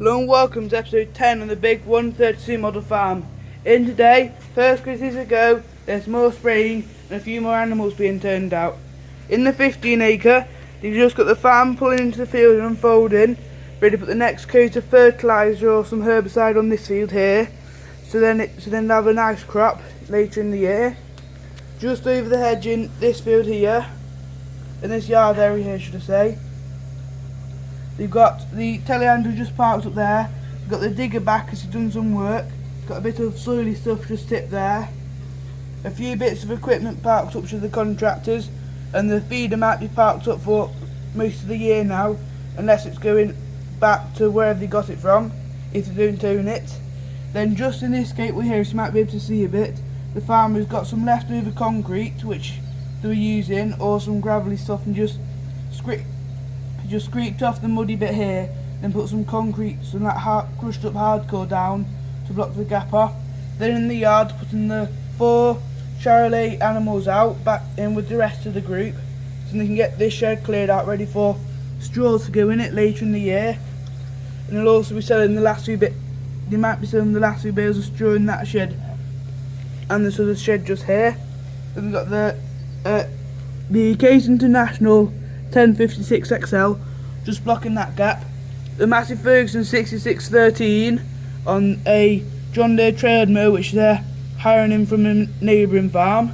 Hello and welcome to episode 10 of the big 132 model farm. In today, first critters to go, there's more spraying and a few more animals being turned out. In the 15 acre, you've just got the farm pulling into the field and unfolding, ready to put the next coat of fertiliser or some herbicide on this field here, so then they'll have a nice crop later in the year. Just over the hedge in this field here, in this yard area here should I say, you've got the telehandler just parked up there. You've got the digger back as he's done some work. Got a bit of soily stuff just tipped there. A few bits of equipment parked up to the contractors, and the feeder might be parked up for most of the year now, unless it's going back to wherever they got it from, if they don't own it. Then just in this gateway here, so you might be able to see a bit, the farmer's got some leftover concrete which they were using, or some gravelly stuff, and just scraped off the muddy bit here, then put some concrete, some that crushed up hardcore down to block the gap off. Then in the yard, putting the 4 Charolais animals out back in with the rest of the group, so they can get this shed cleared out ready for straws to go in it later in the year. And they'll also be selling the last few they might be selling the last few bales of straw in that shed and this other shed just here. Then we've got the Case International 1056 XL just blocking that gap. The Massey Ferguson 6613 on a John Deere trailhead mower which they're hiring in from a neighbouring farm.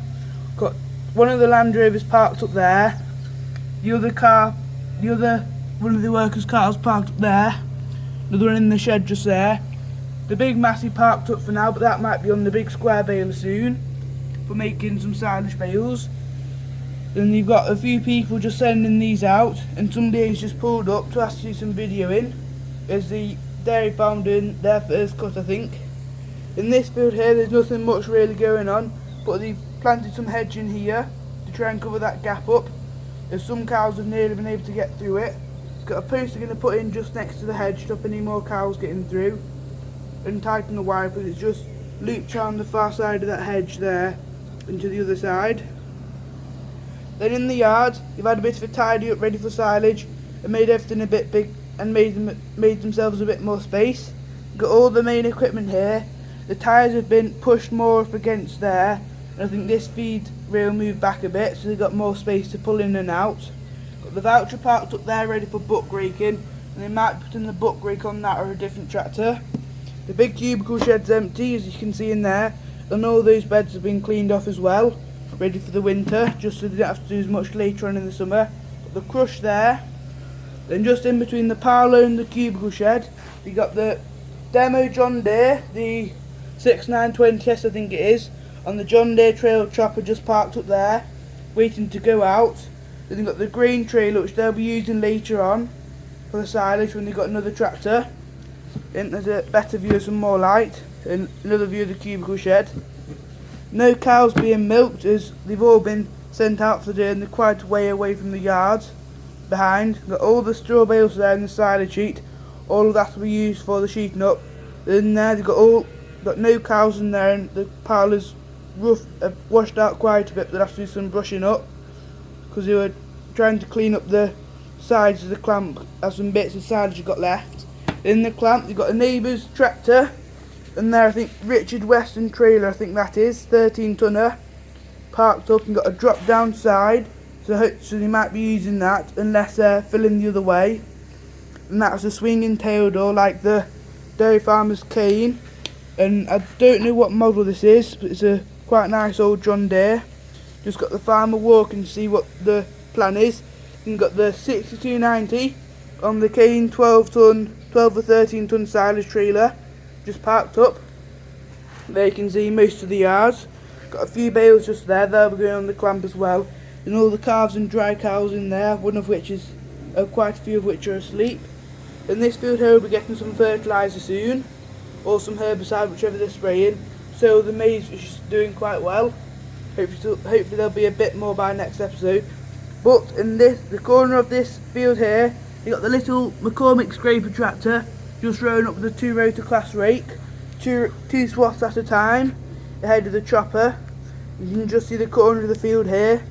Got one of the Land Rovers parked up there. One of the workers' cars parked up there. Another one in the shed just there. The big Massey parked up for now, but that might be on the big square baler soon for making some silage bales. Then you've got a few people just sending these out, and somebody's just pulled up to ask you some videoing as the dairy farm doing their first cut, I think. In this field here, there's nothing much really going on, but they've planted some hedging here to try and cover that gap up, as some cows have nearly been able to get through it. Got a post they're going to put in just next to the hedge to stop any more cows getting through, and tighten the wire because it's just looped around the far side of that hedge there into the other side. Then in the yard, you've had a bit of a tidy up ready for silage and made everything a bit big and made themselves a bit more space. Got all the main equipment here. The tyres have been pushed more up against there, and I think this feed rail moved back a bit so they've got more space to pull in and out. Got the voucher parked up there ready for buck raking, and they might be putting the buck rake on that or a different tractor. The big cubicle shed's empty as you can see in there, and all those beds have been cleaned off as well, ready for the winter, just so they don't have to do as much later on in the summer. Got the crush there. Then just in between the parlour and the cubicle shed, we got the demo John Deere, the 6920S I think it is, on the John Deere trail chopper just parked up there, waiting to go out. Then you've got the grain trailer which they'll be using later on for the silage when they've got another tractor. Then there's a better view of some more light, and another view of the cubicle shed. No cows being milked as they've all been sent out for the day and they're quite a way away from the yard behind. Got all the straw bales there in the silage sheet, all of that will be used for the sheeting up. Then there they've got no cows in there, and the parlour's washed out quite a bit, but they'll have to do some brushing up because they were trying to clean up the sides of the clamp as some bits of silage got left. In the clamp you've got a neighbour's tractor, and there I think Richard Western trailer, I think that is, 13 tonner, parked up and got a drop down side, so they might be using that unless they're filling the other way. And that's a swinging tail door like the dairy farmer's cane, and I don't know what model this is, but it's a quite nice old John Deere. Just got the farmer walking to see what the plan is. And got the 6290 on the cane 12 or 13 ton silage trailer just parked up. There you can see most of the yards. Got a few bales just there, they'll be going on the clamp as well. And all the calves and dry cows in there, one of which is quite a few of which are asleep. In this field here we'll be getting some fertiliser soon, or some herbicide, whichever they're spraying. So the maize is doing quite well. Hopefully there'll be a bit more by next episode. But in the corner of this field here, you got the little McCormick scraper tractor just rolling up with a 2 rotor class rake, two swaths at a time ahead of the chopper. You can just see the corner of the field here,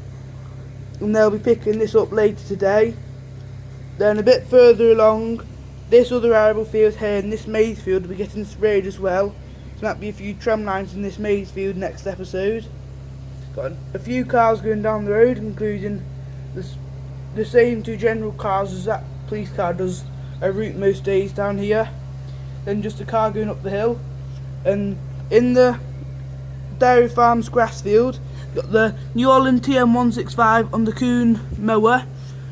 and they'll be picking this up later today. Then a bit further along this other arable field here and this maize field will be getting sprayed as well. So there might be a few tram lines in this maize field next episode. Got a few cars going down the road, including the same two general cars as that police car does a route most days down here. Then just a car going up the hill. And in the Dairy Farms grass field, got the Newholland TM165 on the Kuhn mower,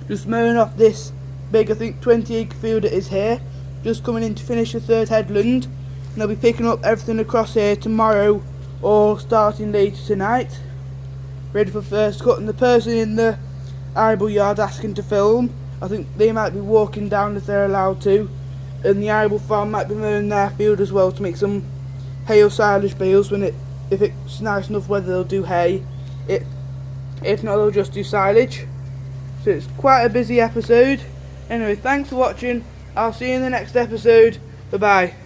just mowing off this big, I think 20 acre field it is here, just coming in to finish the third headland, and they'll be picking up everything across here tomorrow or starting later tonight, ready for first cut. And the person in the arable yard asking to film, I think they might be walking down if they're allowed to, and the arable farm might be mowing their field as well to make some hay or silage bales if it's nice enough weather. They'll do hay, if not they'll just do silage. So it's quite a busy episode. Anyway, thanks for watching. I'll see you in the next episode. Bye bye.